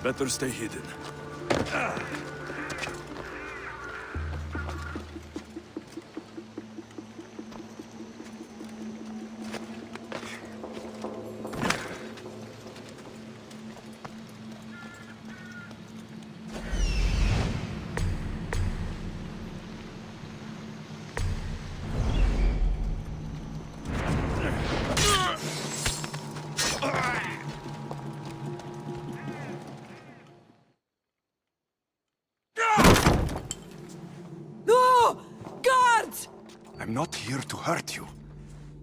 Better stay hidden. No! Guards! I'm not here to hurt you.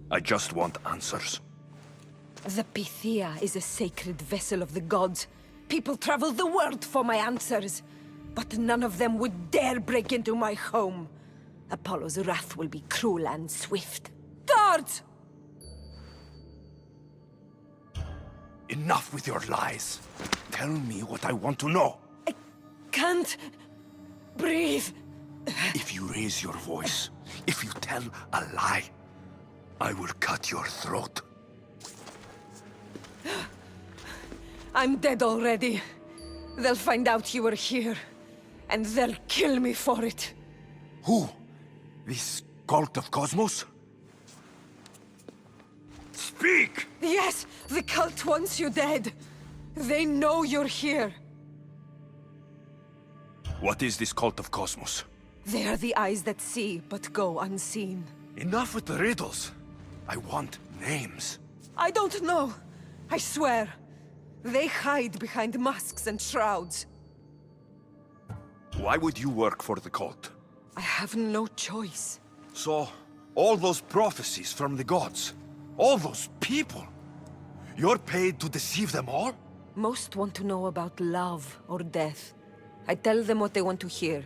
I just want answers. The Pythia is a sacred vessel of the gods. People travel the world for my answers. But none of them would dare break into my home. Apollo's wrath will be cruel and swift. Guards! Enough with your lies. Tell me what I want to know. I can't breathe. If you raise your voice, if you tell a lie, I will cut your throat. I'm dead already. They'll find out you were here. And they'll kill me for it. Who? This cult of Cosmos? Speak! Yes, the cult wants you dead. They know you're here. What is this cult of Cosmos? They are the eyes that see, but go unseen. Enough with the riddles. I want names. I don't know. I swear. They hide behind masks and shrouds. Why would you work for the cult? I have no choice. So, all those prophecies from the gods, all those people, you're paid to deceive them all? Most want to know about love or death. I tell them what they want to hear.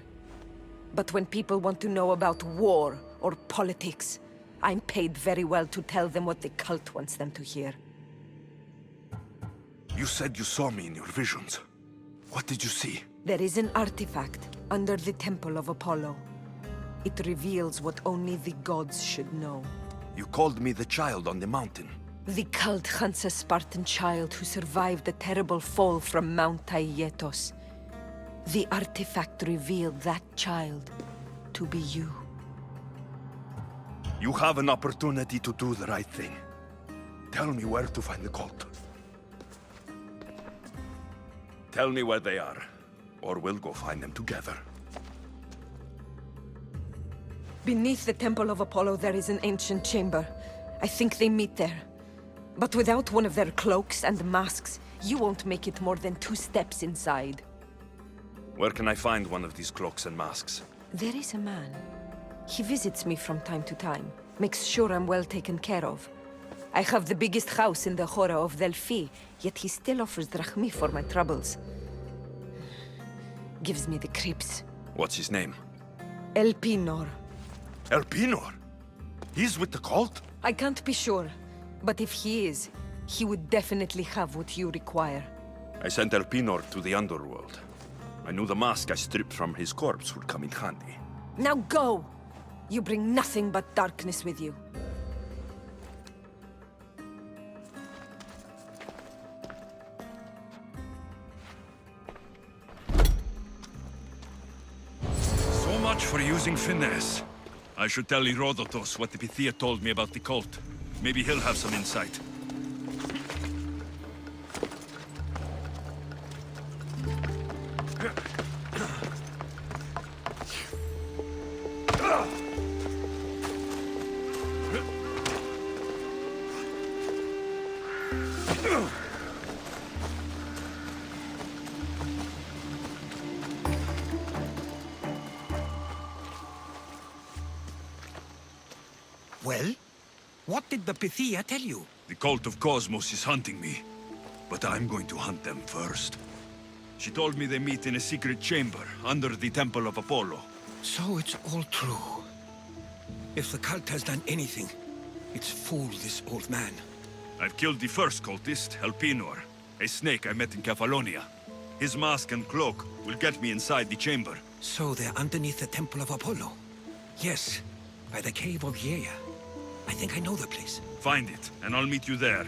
But when people want to know about war or politics, I'm paid very well to tell them what the cult wants them to hear. You said you saw me in your visions. What did you see? There is an artifact under the Temple of Apollo. It reveals what only the gods should know. You called me the child on the mountain. The cult hunts a Spartan child who survived a terrible fall from Mount Aietos. The artifact revealed that child to be you. You have an opportunity to do the right thing. Tell me where to find the cult. Tell me where they are, or we'll go find them together. Beneath the Temple of Apollo there is an ancient chamber. I think they meet there. But without one of their cloaks and masks, you won't make it more than 2 steps inside. Where can I find one of these cloaks and masks? There is a man. He visits me from time to time, makes sure I'm well taken care of. I have the biggest house in the Hora of Delphi, yet he still offers drachmi for my troubles. Gives me the creeps. What's his name? Elpinor. Elpinor? He's with the cult? I can't be sure, but if he is, he would definitely have what you require. I sent Elpinor to the underworld. I knew the mask I stripped from his corpse would come in handy. Now go! You bring nothing but darkness with you. So much for using finesse. I should tell Herodotus what the Pythia told me about the cult. Maybe he'll have some insight. Well? What did the Pythia tell you? The cult of Cosmos is hunting me, but I'm going to hunt them first. She told me they meet in a secret chamber under the Temple of Apollo. So it's all true. If the cult has done anything, it's fooled this old man. I've killed the first cultist, Elpinor, a snake I met in Kefalonia. His mask and cloak will get me inside the chamber. So they're underneath the Temple of Apollo? Yes, by the Cave of Yea. I think I know the place. Find it, and I'll meet you there.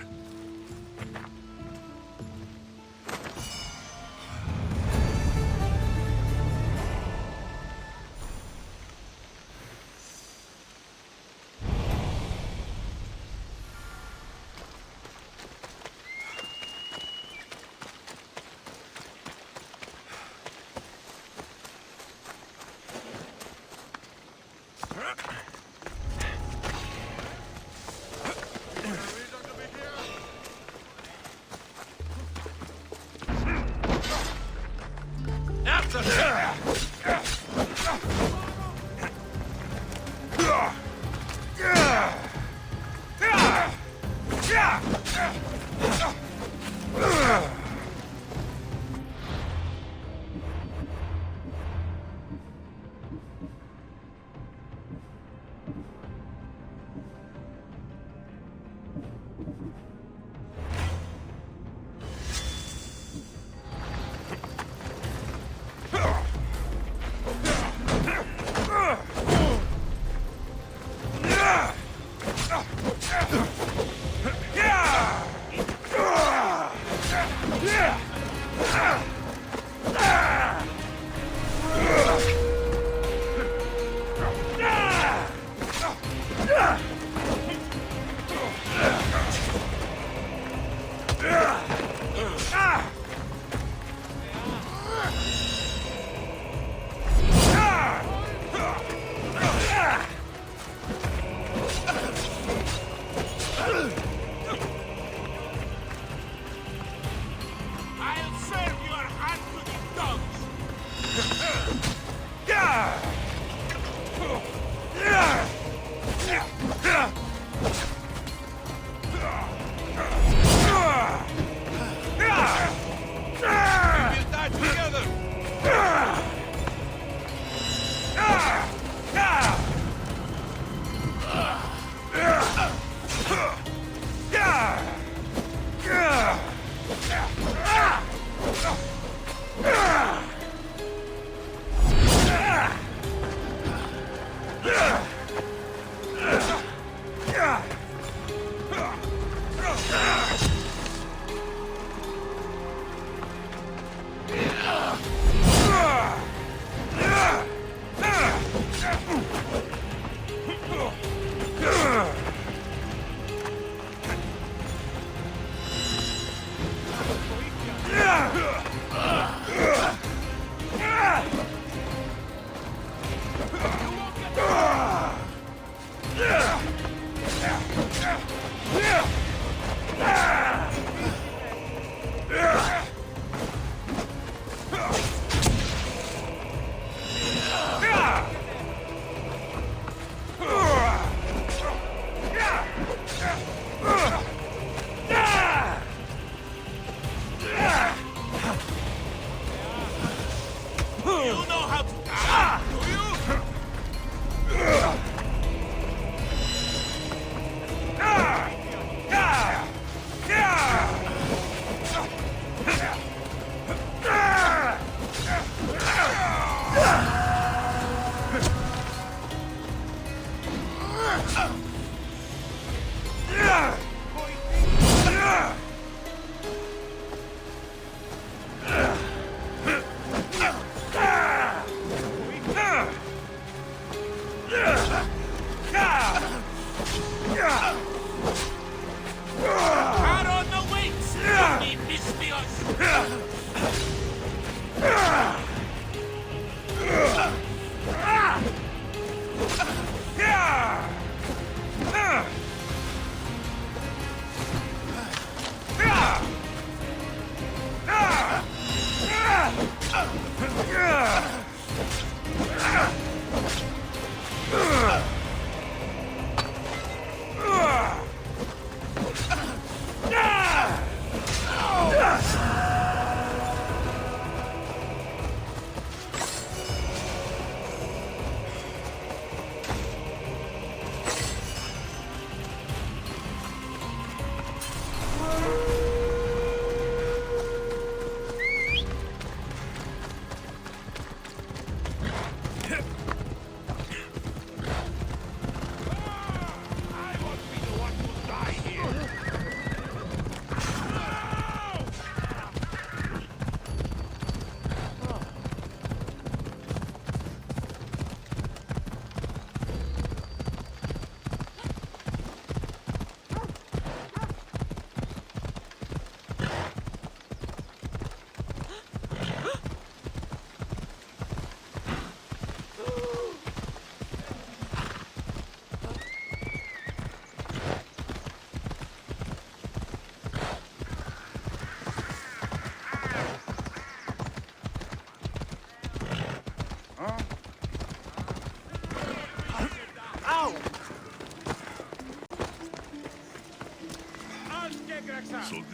I'll serve your hand to the dogs! We will die together! You know how to die, do you? Out on the wings! Me Mistios!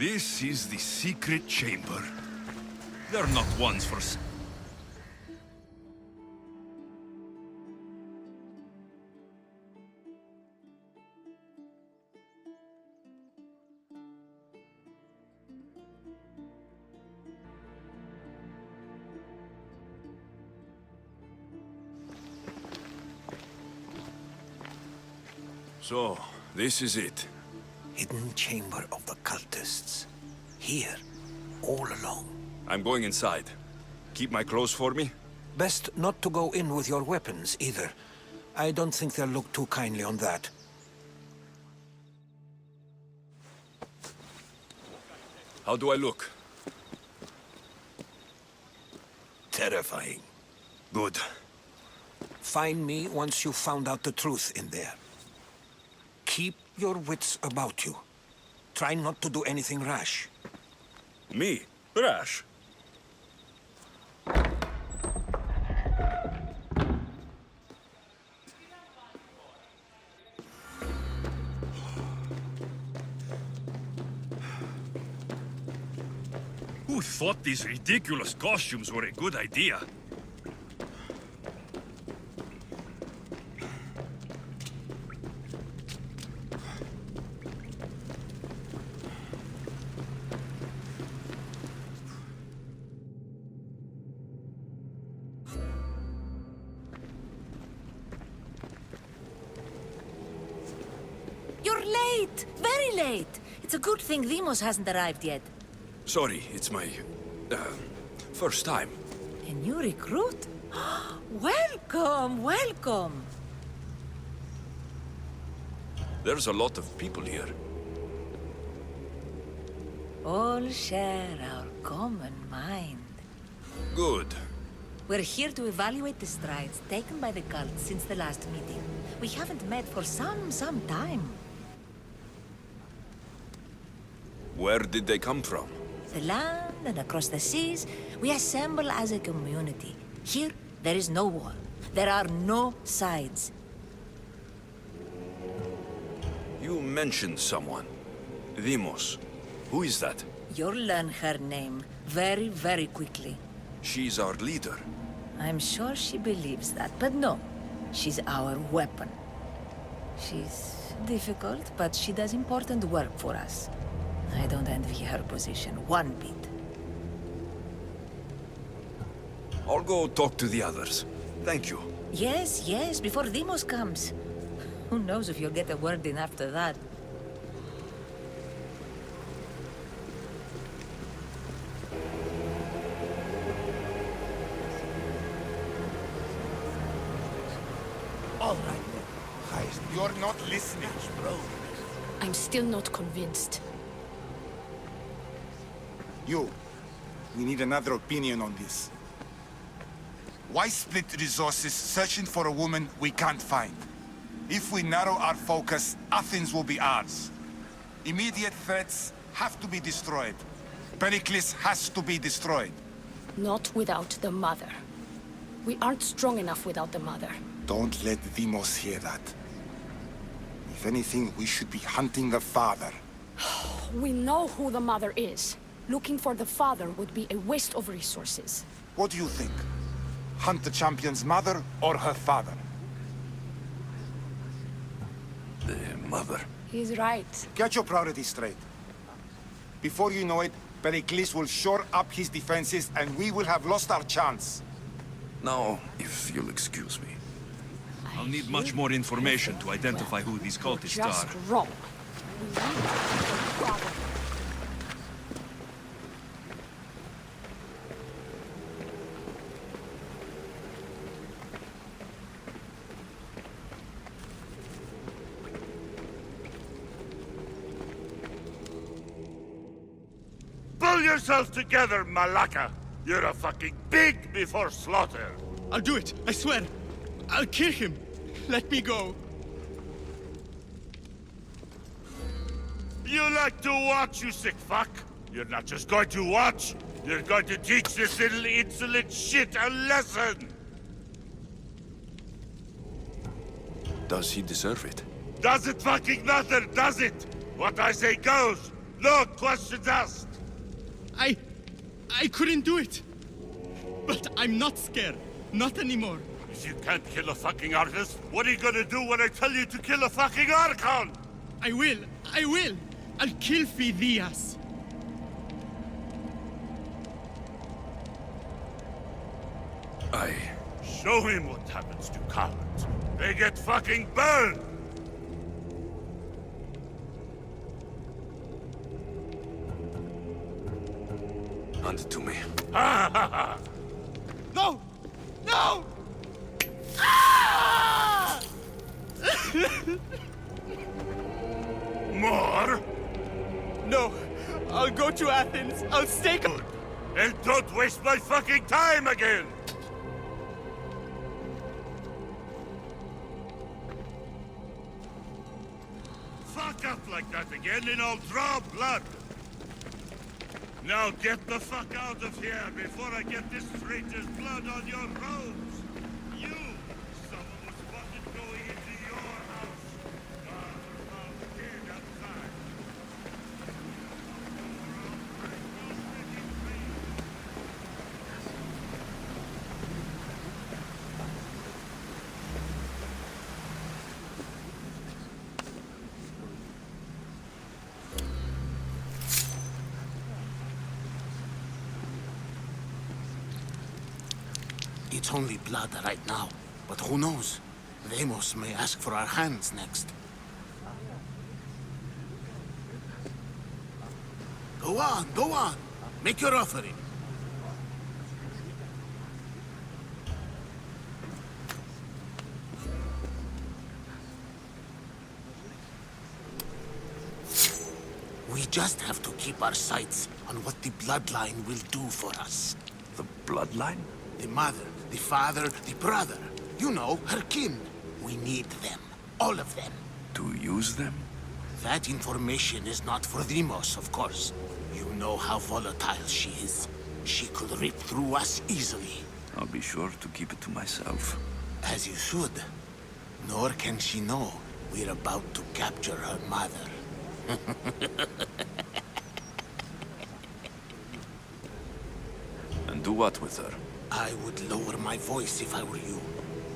This is the secret chamber. They're not ones for... So, this is it. Hidden chamber of the cultists. Here, all alone. I'm going inside. Keep my clothes for me? Best not to go in with your weapons, either. I don't think they'll look too kindly on that. How do I look? Terrifying. Good. Find me once you've found out the truth in there. Keep your wits about you. Try not to do anything rash. Me? Rash? Who thought these ridiculous costumes were a good idea? You're late! Very late! It's a good thing Demos hasn't arrived yet. Sorry, it's my... first time. A new recruit? Welcome, welcome! There's a lot of people here. All share our common mind. Good. We're here to evaluate the strides taken by the cult since the last meeting. We haven't met for some time. Where did they come from? The land and across the seas, we assemble as a community. Here, there is no war. There are no sides. You mentioned someone. Demos. Who is that? You'll learn her name very, very quickly. She's our leader. I'm sure she believes that, but no. She's our weapon. She's difficult, but she does important work for us. I don't envy her position one bit. I'll go talk to the others. Thank you. Yes, yes, before Demos comes. Who knows if you'll get a word in after that. All right then. Heist, you're not listening, bro. I'm still not convinced. We need another opinion on this. Why split resources searching for a woman we can't find? If we narrow our focus, Athens will be ours. Immediate threats have to be destroyed. Pericles has to be destroyed. Not without the mother. We aren't strong enough without the mother. Don't let Demos hear that. If anything, we should be hunting the father. We know who the mother is. Looking for the father would be a waste of resources. What do you think? Hunt the champion's mother or her father? The mother. He's right. Get your priorities straight. Before you know it, Pericles will shore up his defenses and we will have lost our chance. Now, if you'll excuse me. I'll need much more information to identify who these cultists Just are. wrong. We need to find the father. Pull yourself together, Malaka! You're a fucking pig before slaughter! I'll do it, I swear. I'll kill him. Let me go. You like to watch, you sick fuck? You're not just going to watch, you're going to teach this little insolent shit a lesson! Does he deserve it? Does it fucking matter, does it? What I say goes! No questions asked! I couldn't do it. But I'm not scared. Not anymore. If you can't kill a fucking artist, what are you gonna do when I tell you to kill a fucking Archon? I will. I'll kill Phidias. Show him what happens to cowards. They get fucking burned! Hand it to me. Ha ha ha! No! No! More? No! I'll go to Athens. I'll stay. And don't waste my fucking time again! Fuck up like that again and I'll draw blood! Now get the fuck out of here before I get this traitor's blood on your robes! You! Someone was spotted going into your house! Found dead outside! It's only blood right now, but who knows? Deimos may ask for our hands next. Go on. Make your offering. We just have to keep our sights on what the bloodline will do for us. The bloodline? The mother, the father, the brother. You know, her kin. We need them. All of them. To use them? That information is not for Deimos, of course. You know how volatile she is. She could rip through us easily. I'll be sure to keep it to myself. As you should. Nor can she know we're about to capture her mother. And do what with her? I would lower my voice if I were you.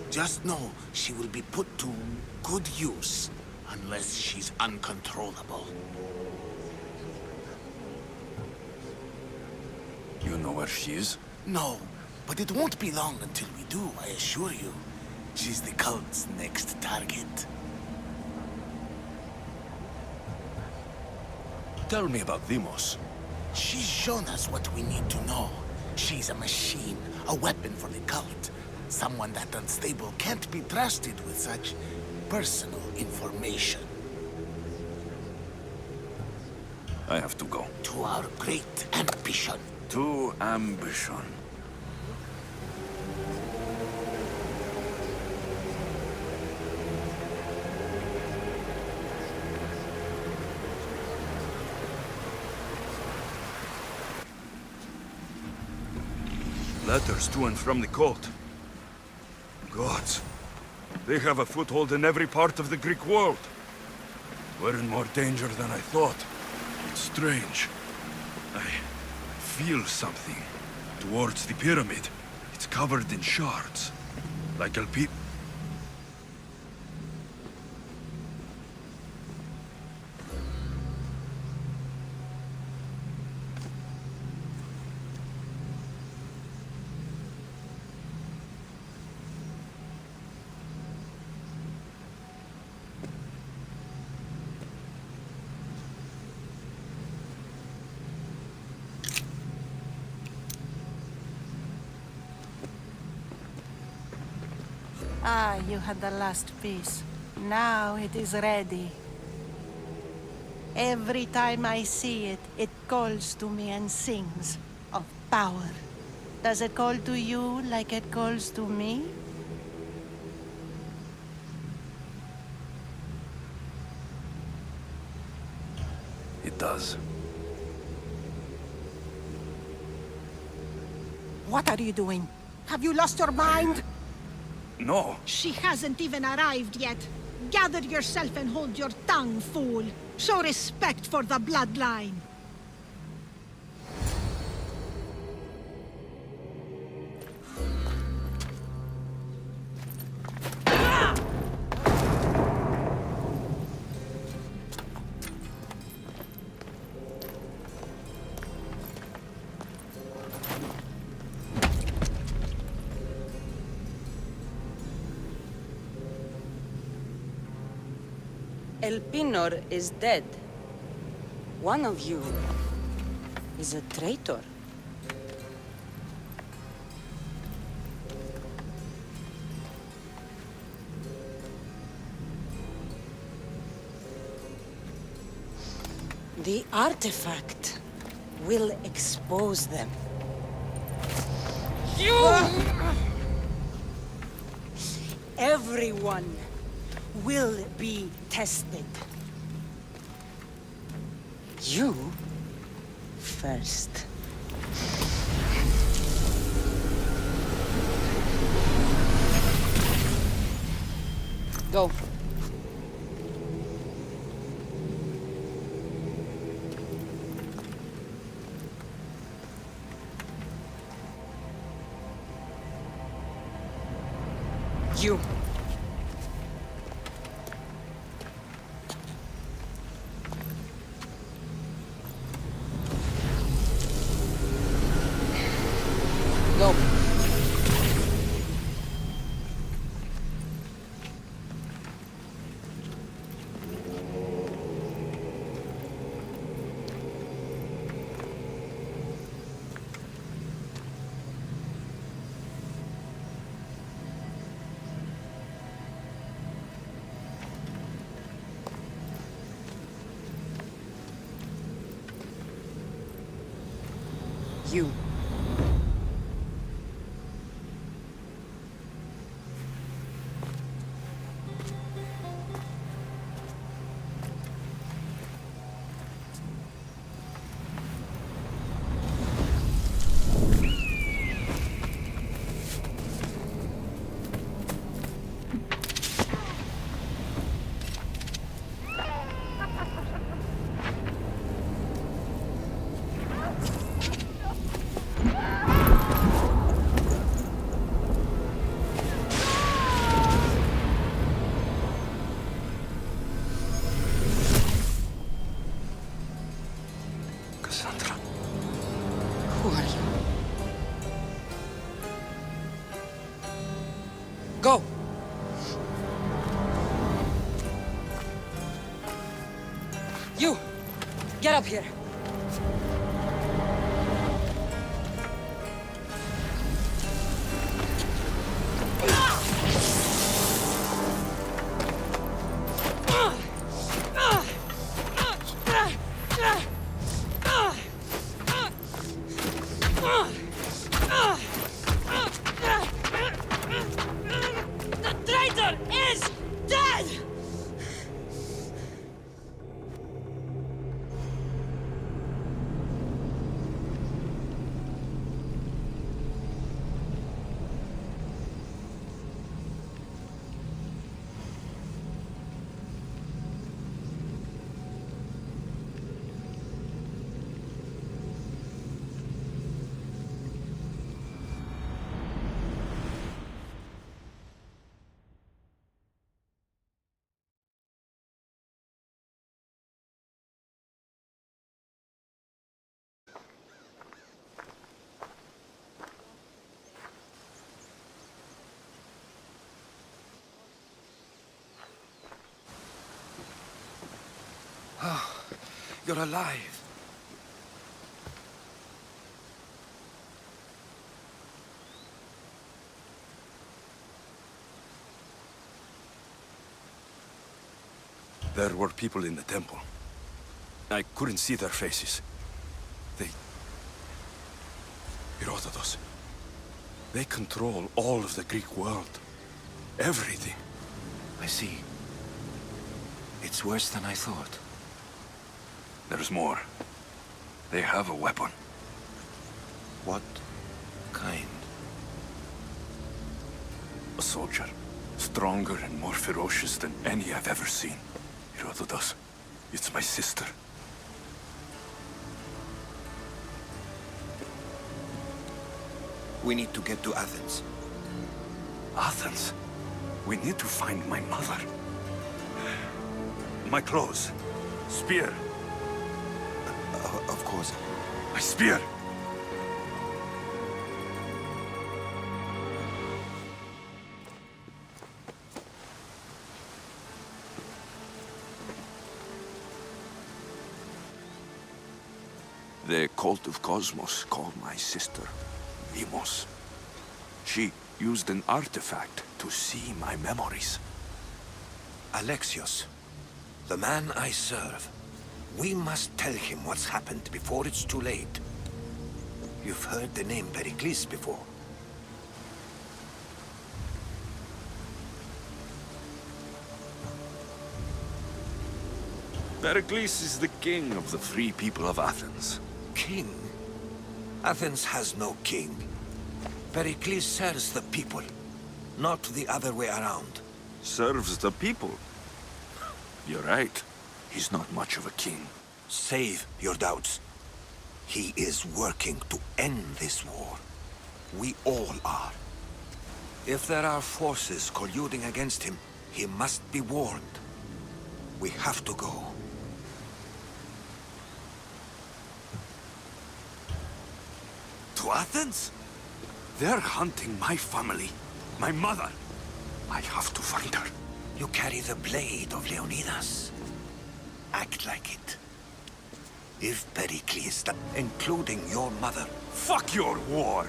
Just know she will be put to good use, unless she's uncontrollable. You know where she is? No, but it won't be long until we do, I assure you. She's the cult's next target. Tell me about Deimos. She's shown us what we need to know. She's a machine, a weapon for the cult. Someone that unstable can't be trusted with such personal information. I have to go. To our great ambition. To ambition. Letters to and from the cult. Gods. They have a foothold in every part of the Greek world. We're in more danger than I thought. It's strange. I feel something towards the pyramid. It's covered in shards. Like Alpi... Ah, you had the last piece. Now it is ready. Every time I see it, it calls to me and sings of power. Does it call to you like it calls to me? It does. What are you doing? Have you lost your mind? No. She hasn't even arrived yet. Gather yourself and hold your tongue, fool. Show respect for the bloodline. Elpinor is dead. One of you is a traitor. The artifact will expose them. Everyone will be tested. You first. Go. You. Go. You. Cassandra. Who are you? Go! You! Get up here! The traitor is dead! You're alive. There were people in the temple. I couldn't see their faces. Herodotus. They control all of the Greek world. Everything. I see. It's worse than I thought. There's more. They have a weapon. What kind? A soldier. Stronger and more ferocious than any I've ever seen. Herodotus. It's my sister. We need to get to Athens. Athens? We need to find my mother. My clothes. Spear. Of course. My spear! The cult of Cosmos called my sister Deimos. She used an artifact to see my memories. Alexios, the man I serve. We must tell him what's happened before it's too late. You've heard the name Pericles before. Pericles is the king of the free people of Athens. King? Athens has no king. Pericles serves the people, not the other way around. Serves the people? You're right. He's not much of a king. Save your doubts. He is working to end this war. We all are. If there are forces colluding against him, he must be warned. We have to go. To Athens? They're hunting my family, my mother. I have to find her. You carry the blade of Leonidas. Act like it. If Pericles, including your mother... Fuck your war!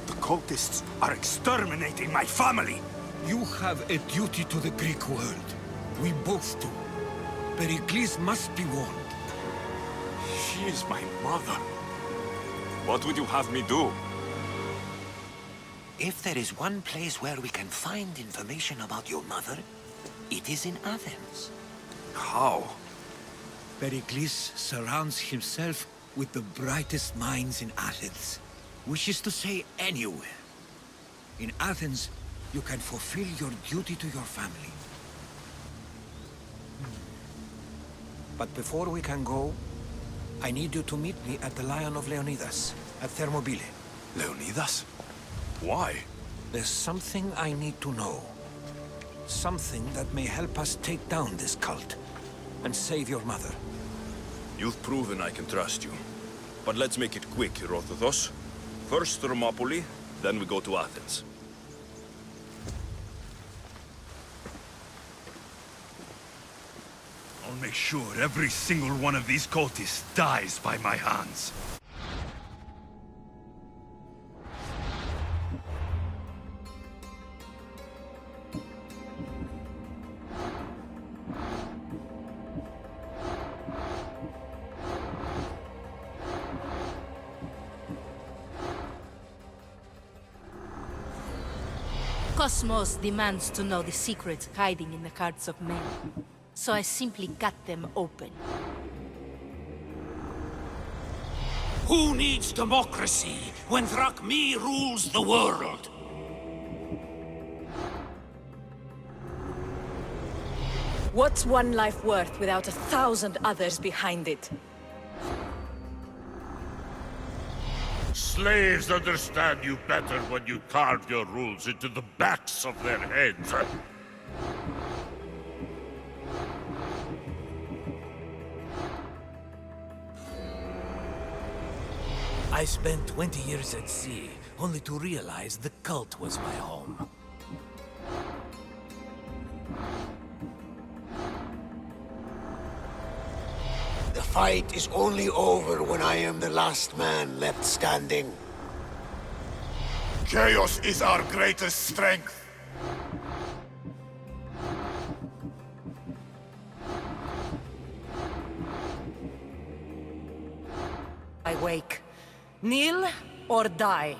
The cultists are exterminating my family! You have a duty to the Greek world. We both do. Pericles must be warned. She is my mother. What would you have me do? If there is one place where we can find information about your mother, it is in Athens. How? Pericles surrounds himself with the brightest minds in Athens. Which is to say, anywhere. In Athens, you can fulfill your duty to your family. But before we can go, I need you to meet me at the Lion of Leonidas, at Thermopylae. Leonidas? Why? There's something I need to know. Something that may help us take down this cult and save your mother. You've proven I can trust you. But let's make it quick, Herodotus. First Thermopylae, then we go to Athens. I'll make sure every single one of these cultists dies by my hands. Cosmos demands to know the secrets hiding in the hearts of men. So I simply cut them open. Who needs democracy when Thrakmi rules the world? What's one life worth without 1,000 others behind it? Slaves understand you better when you carve your rules into the backs of their heads. I spent 20 years at sea, only to realize the cult was my home. The fight is only over when I am the last man left standing. Chaos is our greatest strength. I wake. Kneel or die.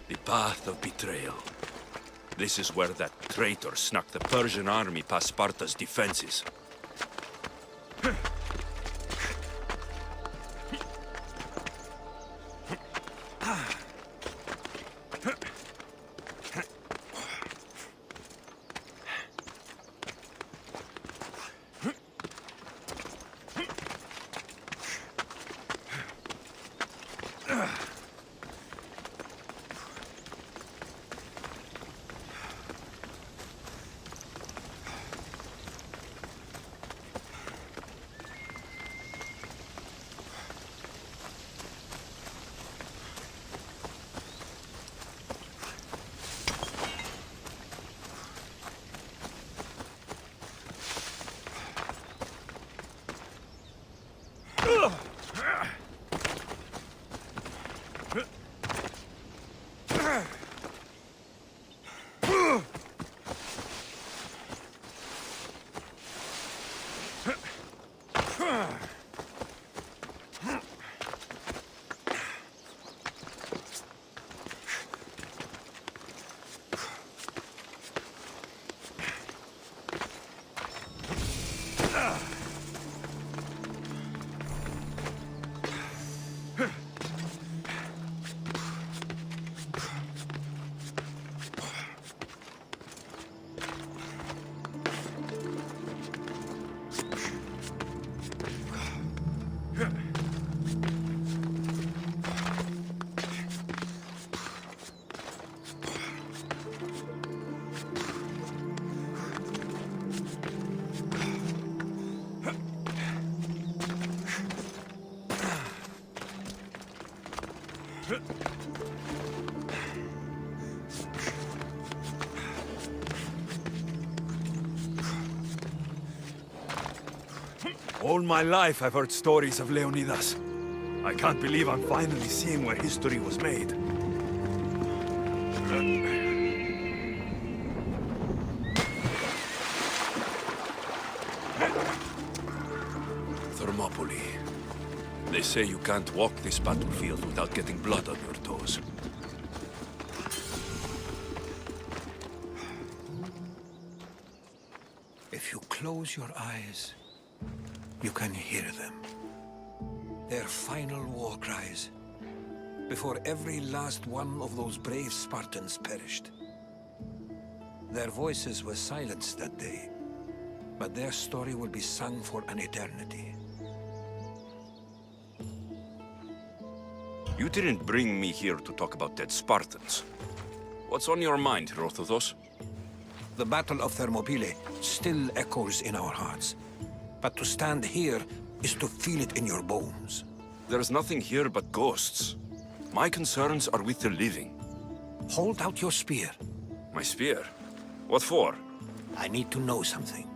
The path of betrayal. This is where that traitor snuck the Persian army past Sparta's defenses. All my life I've heard stories of Leonidas. I can't believe I'm finally seeing where history was made. Thermopylae. They say you can't walk this battlefield without getting blood on your toes. If you close your eyes, you can hear them. Their final war cries, before every last one of those brave Spartans perished. Their voices were silenced that day, but their story will be sung for an eternity. You didn't bring me here to talk about dead Spartans. What's on your mind, Herodotus? The Battle of Thermopylae still echoes in our hearts. But to stand here is to feel it in your bones. There's nothing here but ghosts. My concerns are with the living. Hold out your spear. My spear? What for? I need to know something.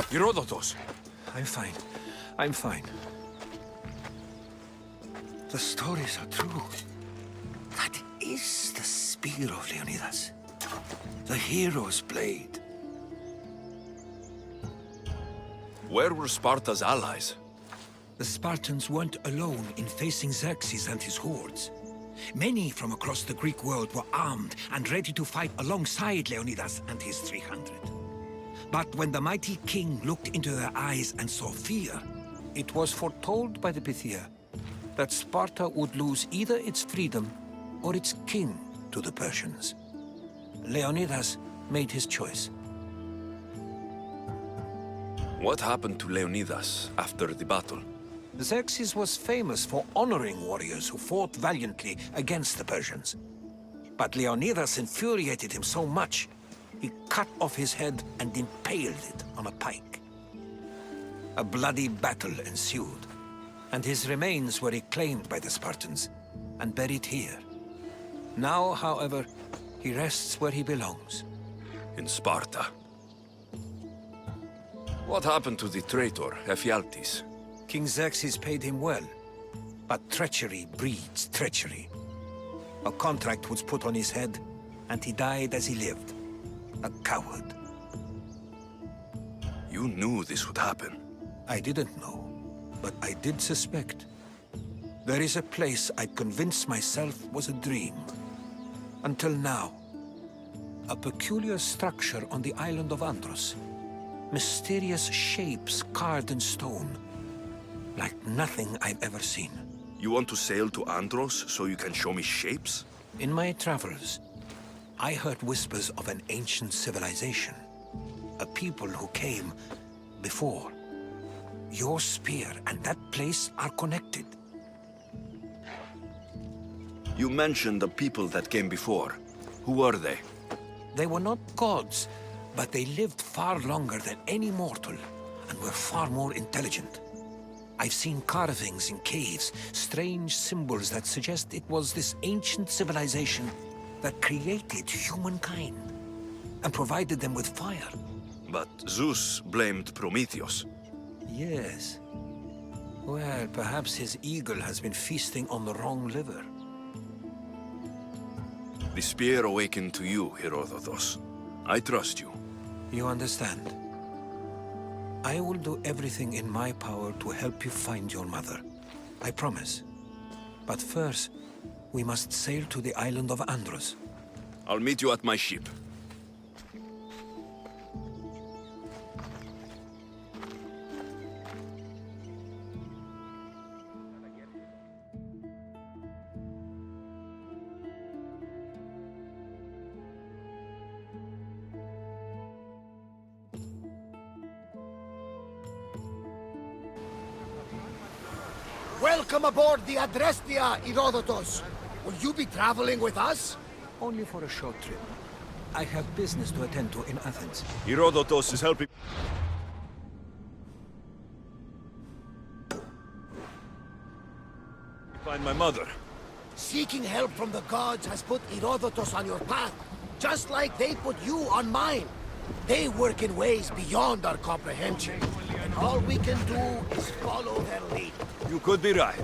Herodotus! I'm fine. I'm fine. The stories are true. That is the spear of Leonidas. The hero's blade. Where were Sparta's allies? The Spartans weren't alone in facing Xerxes and his hordes. Many from across the Greek world were armed and ready to fight alongside Leonidas and his 300. But when the mighty king looked into their eyes and saw fear, it was foretold by the Pythia that Sparta would lose either its freedom or its king to the Persians. Leonidas made his choice. What happened to Leonidas after the battle? Xerxes was famous for honoring warriors who fought valiantly against the Persians. But Leonidas infuriated him so much, he cut off his head and impaled it on a pike. A bloody battle ensued, and his remains were reclaimed by the Spartans and buried here. Now, however, he rests where he belongs. In Sparta. What happened to the traitor, Ephialtes? King Xerxes paid him well, but treachery breeds treachery. A contract was put on his head, and he died as he lived. A coward. You knew this would happen. I didn't know, but I did suspect. There is a place I'd convinced myself was a dream. Until now. A peculiar structure on the island of Andros. Mysterious shapes carved in stone. Like nothing I've ever seen. You want to sail to Andros so you can show me shapes? In my travels, I heard whispers of an ancient civilization. A people who came before. Your spear and that place are connected. You mentioned the people that came before. Who were they? They were not gods, but they lived far longer than any mortal, and were far more intelligent. I've seen carvings in caves, strange symbols that suggest it was this ancient civilization that created humankind, and provided them with fire. But Zeus blamed Prometheus. Yes. Well, perhaps his eagle has been feasting on the wrong liver. The spear awakened to you, Herodotus. I trust you. You understand? I will do everything in my power to help you find your mother. I promise. But first, we must sail to the island of Andros. I'll meet you at my ship. Welcome aboard the Adrestia, Herodotus. Will you be traveling with us? Only for a short trip. I have business to attend to in Athens. Herodotus is helping... find my mother. Seeking help from the gods has put Herodotus on your path, just like they put you on mine. They work in ways beyond our comprehension, and all we can do is follow their lead. You could be right.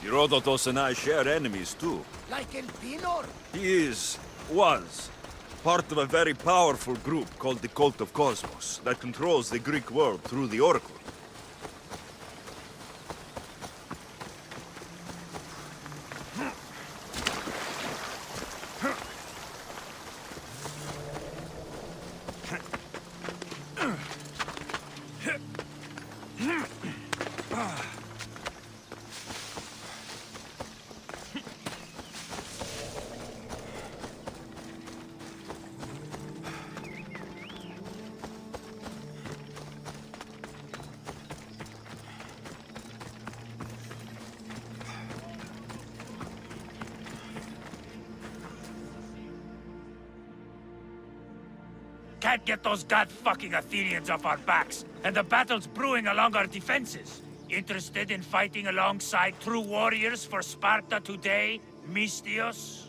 Herodotus and I share enemies too. Like Elpinor? He was, part of a very powerful group called the Cult of Cosmos that controls the Greek world through the Oracle. Can't get those god-fucking Athenians off our backs, and the battle's brewing along our defenses. Interested in fighting alongside true warriors for Sparta today, Misthios?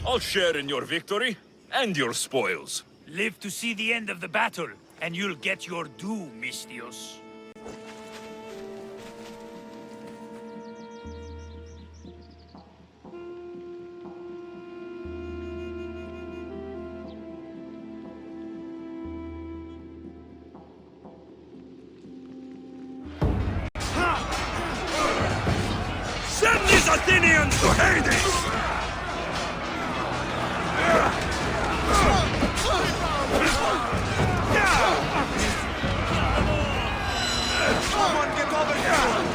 I'll share in your victory and your spoils. Live to see the end of the battle, and you'll get your due, Misthios. Send these Athenians to Hades! Someone get over here!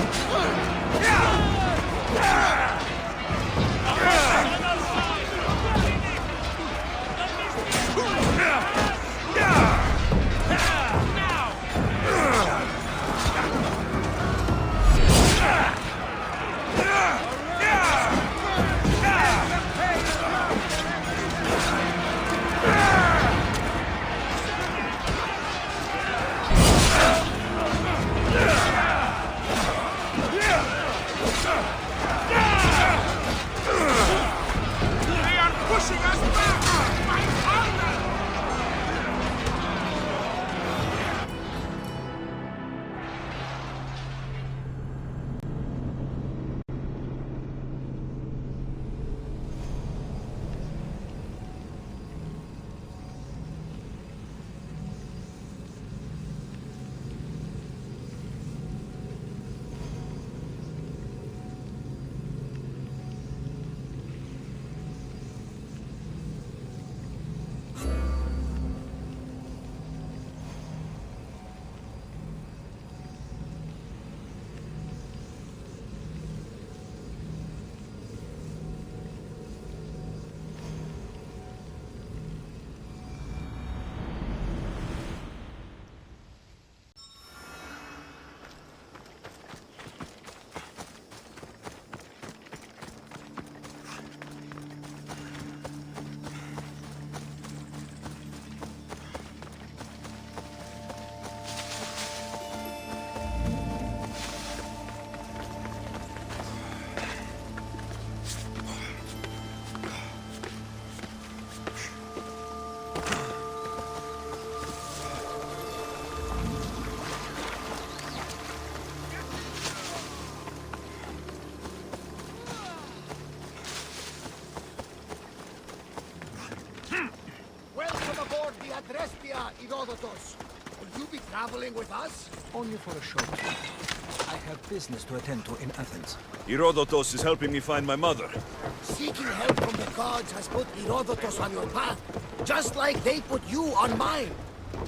Adrespia, Herodotus. Will you be traveling with us? Only for a short time. I have business to attend to in Athens. Herodotus is helping me find my mother. Seeking help from the gods has put Herodotus on your path, just like they put you on mine.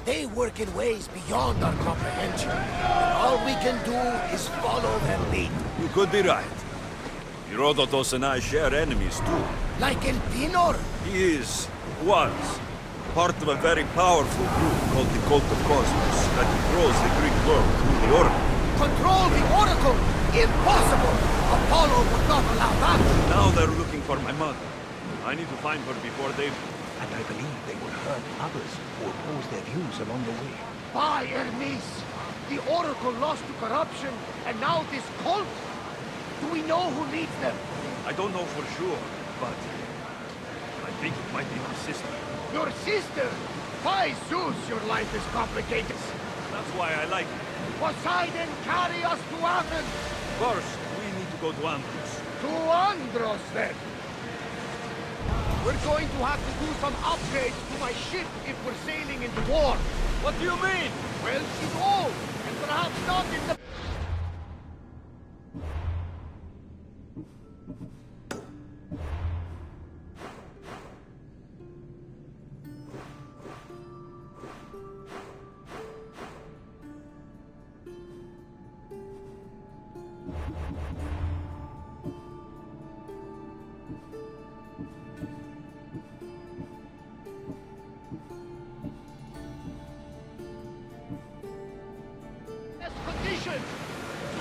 They work in ways beyond our comprehension, and all we can do is follow their lead. You could be right. Herodotus and I share enemies too. Like Elpinor? He was, part of a very powerful group called the Cult of Cosmos that controls the Greek world through the Oracle. Control the Oracle? Impossible! Apollo would not allow that! Now they're looking for my mother. I need to find her before they... And I believe they will hurt others who oppose their views along the way. By Hermes! The Oracle lost to corruption, and now this cult? Do we know who leads them? I don't know for sure, but... I think it might be my sister. Your sister? By Zeus, your life is complicated. That's why I like it. Poseidon, carry us to Athens! First, we need to go to Andros. To Andros, then! We're going to have to do some upgrades to my ship if we're sailing into war. What do you mean? Well, she's old, and perhaps not in the...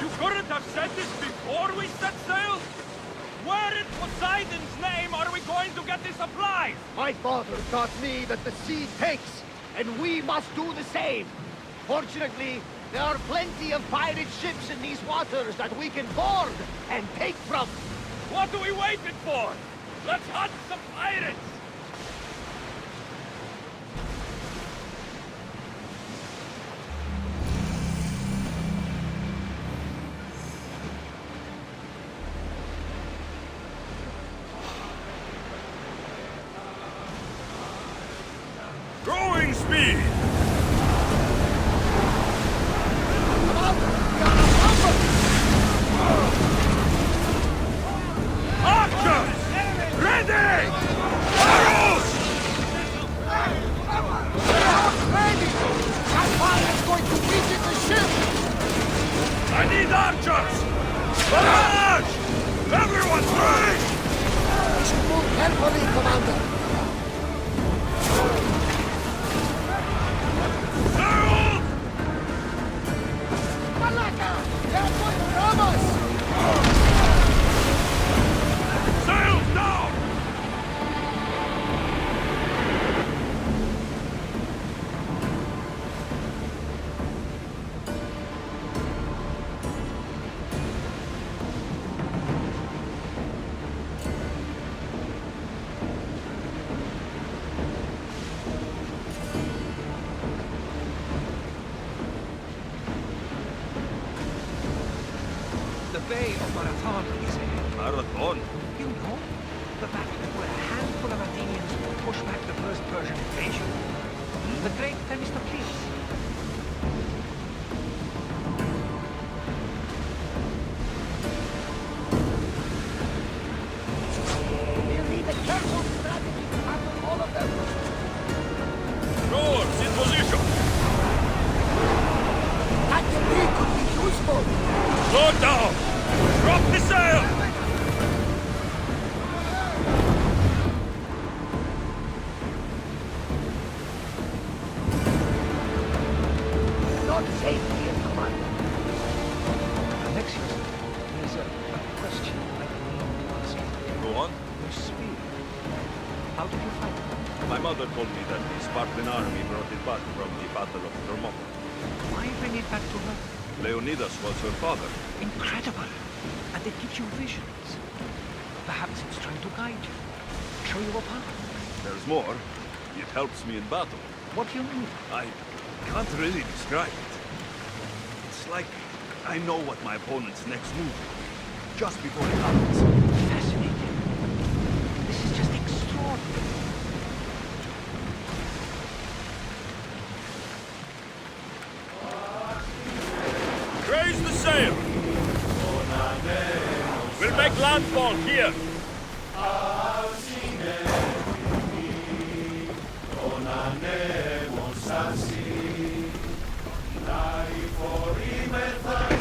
You couldn't have said this before we set sail? Where in Poseidon's name are we going to get the supplies? My father taught me that the sea takes, and we must do the same. Fortunately, there are plenty of pirate ships in these waters that we can board and take from. What are we waiting for? Let's hunt some pirates! Growing speed! Archers! Ready! Arrows! That fire is going to weaken the ship! I need archers! Barrage! Everyone free! We should move carefully, Commander. Harold! Malaka! They're going to rob us! Sails down! The Bay of Marathon, you say? Marathon? You know? The battle where a handful of Athenians pushed back the first Persian invasion. The great Themistocles. We'll need a careful strategy to handle all of them. Rowers in position! That debris could be useful. Slow down! Drop the sail! Not safe here, Commander. Alexios, there's a question I need to ask you. Go on. Your spear. How did you fight it? My mother told me that the Spartan army brought it back from the Battle of Thermopylae. Why bring it back to her? Leonidas was her father. Incredible. And it gives you visions. Perhaps it's trying to guide you. Show you a path. There's more. It helps me in battle. What do you mean? I can't really describe it. It's like I know what my opponent's next move is, just before it happens. Fascinating. This is just extraordinary. Raise the sail! We'll make landfall here! For